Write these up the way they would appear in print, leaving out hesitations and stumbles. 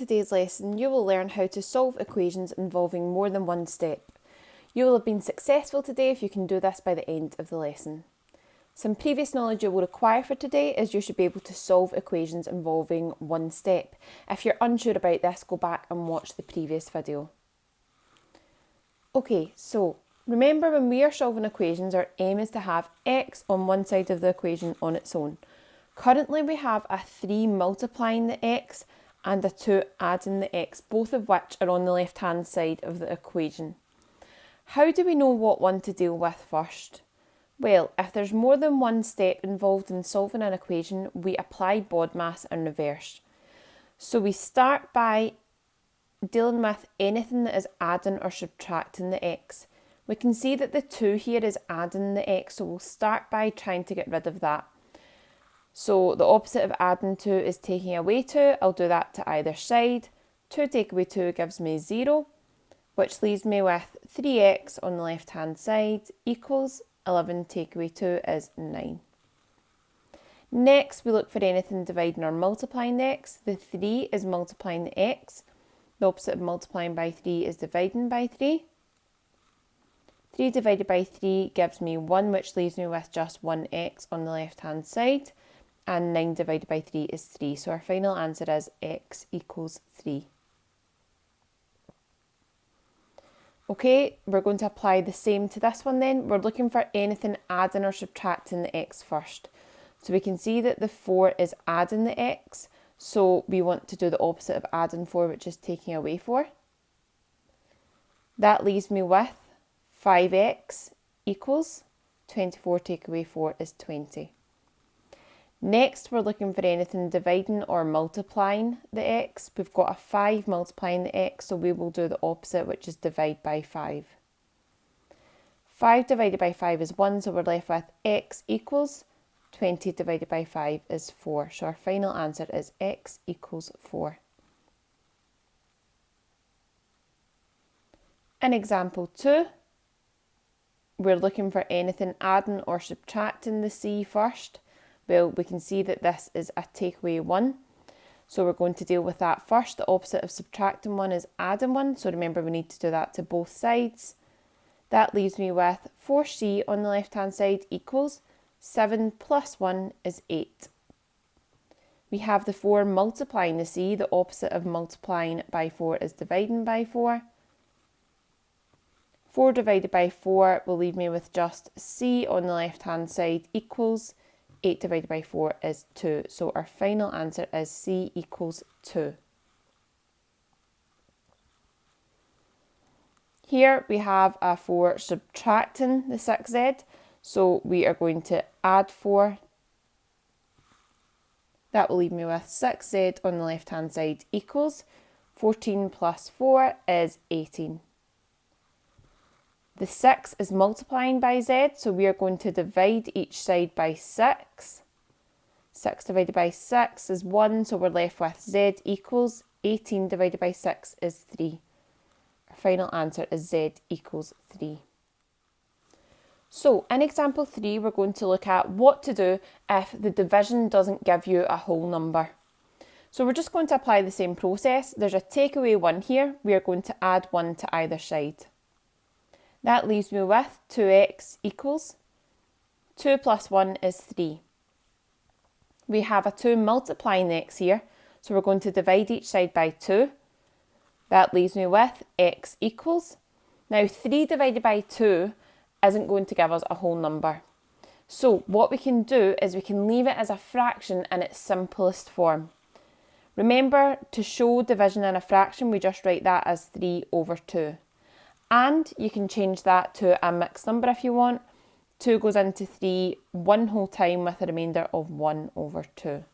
In today's lesson, you will learn how to solve equations involving more than one step. You will have been successful today if you can do this by the end of the lesson. Some previous knowledge you will require for today is you should be able to solve equations involving one step. If you're unsure about this, go back and watch the previous video. Okay, so remember when we are solving equations, our aim is to have x on one side of the equation on its own. Currently we have a 3 multiplying the x and a 2 adding the x, both of which are on the left hand side of the equation. How do we know what one to deal with first? Well, if there's more than one step involved in solving an equation, we apply BODMAS in reverse. So we start by dealing with anything that is adding or subtracting the x. We can see that the 2 here is adding the x, so we'll start by trying to get rid of that. So the opposite of adding 2 is taking away 2. I'll do that to either side. 2 take away 2 gives me 0, which leaves me with 3x on the left hand side equals 11 take away 2 is 9. Next we look for anything dividing or multiplying the x. The 3 is multiplying the x. The opposite of multiplying by 3 is dividing by 3. 3 divided by 3 gives me 1, which leaves me with just 1x on the left hand side. And 9 divided by 3 is 3. So our final answer is x equals 3. Okay, we're going to apply the same to this one then. We're looking for anything adding or subtracting the x first. So we can see that the 4 is adding the x. So we want to do the opposite of adding 4, which is taking away 4. That leaves me with 5x equals 24 take away 4 is 20. Next, we're looking for anything dividing or multiplying the x. We've got a 5 multiplying the x, so we will do the opposite, which is divide by 5. 5 divided by 5 is 1, so we're left with x equals 20 divided by 5 is 4. So our final answer is x equals 4. In example 2, we're looking for anything adding or subtracting the c first. Well, we can see that this is a takeaway 1. So we're going to deal with that first. The opposite of subtracting 1 is adding 1. So remember, we need to do that to both sides. That leaves me with 4c on the left hand side equals 7 plus 1 is 8. We have the 4 multiplying the c. The opposite of multiplying by 4 is dividing by 4. 4 divided by 4 will leave me with just c on the left hand side equals 8 divided by 4 is 2. So our final answer is c equals 2. Here we have a 4 subtracting the 6z. So we are going to add 4. That will leave me with 6z on the left hand side equals 14 plus 4 is 18. The 6 is multiplying by z, so we are going to divide each side by 6. 6 divided by 6 is 1, so we're left with z equals 18 divided by 6 is 3. Our final answer is z equals 3. So in example 3, we're going to look at what to do if the division doesn't give you a whole number. So we're just going to apply the same process. There's a takeaway 1 here. We are going to add 1 to either side. That leaves me with 2x equals 2 plus 1 is 3. We have a 2 multiplying the x here, so we're going to divide each side by 2. That leaves me with x equals. Now 3 divided by 2 isn't going to give us a whole number. So what we can do is we can leave it as a fraction in its simplest form. Remember, to show division in a fraction, we just write that as 3 over 2. And you can change that to a mixed number if you want. 2 goes into 3 one whole time with a remainder of 1 over 2.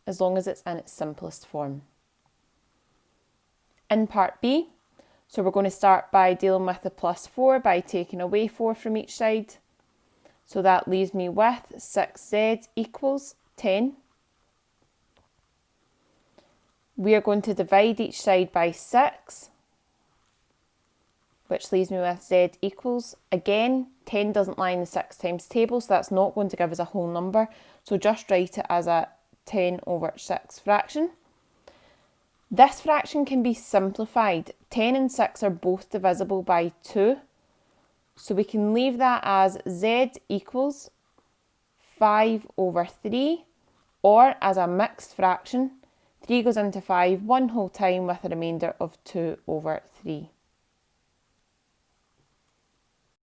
As long as it's in its simplest form. In part B, so we're going to start by dealing with the plus 4 by taking away 4 from each side. So that leaves me with 6z equals 10. We are going to divide each side by 6. Which leaves me with z equals, again, 10 doesn't lie in the 6 times table, so that's not going to give us a whole number. So just write it as a 10 over 6 fraction. This fraction can be simplified. 10 and 6 are both divisible by 2. So we can leave that as z equals 5 over 3, or as a mixed fraction, 3 goes into 5 one whole time with a remainder of 2 over 3.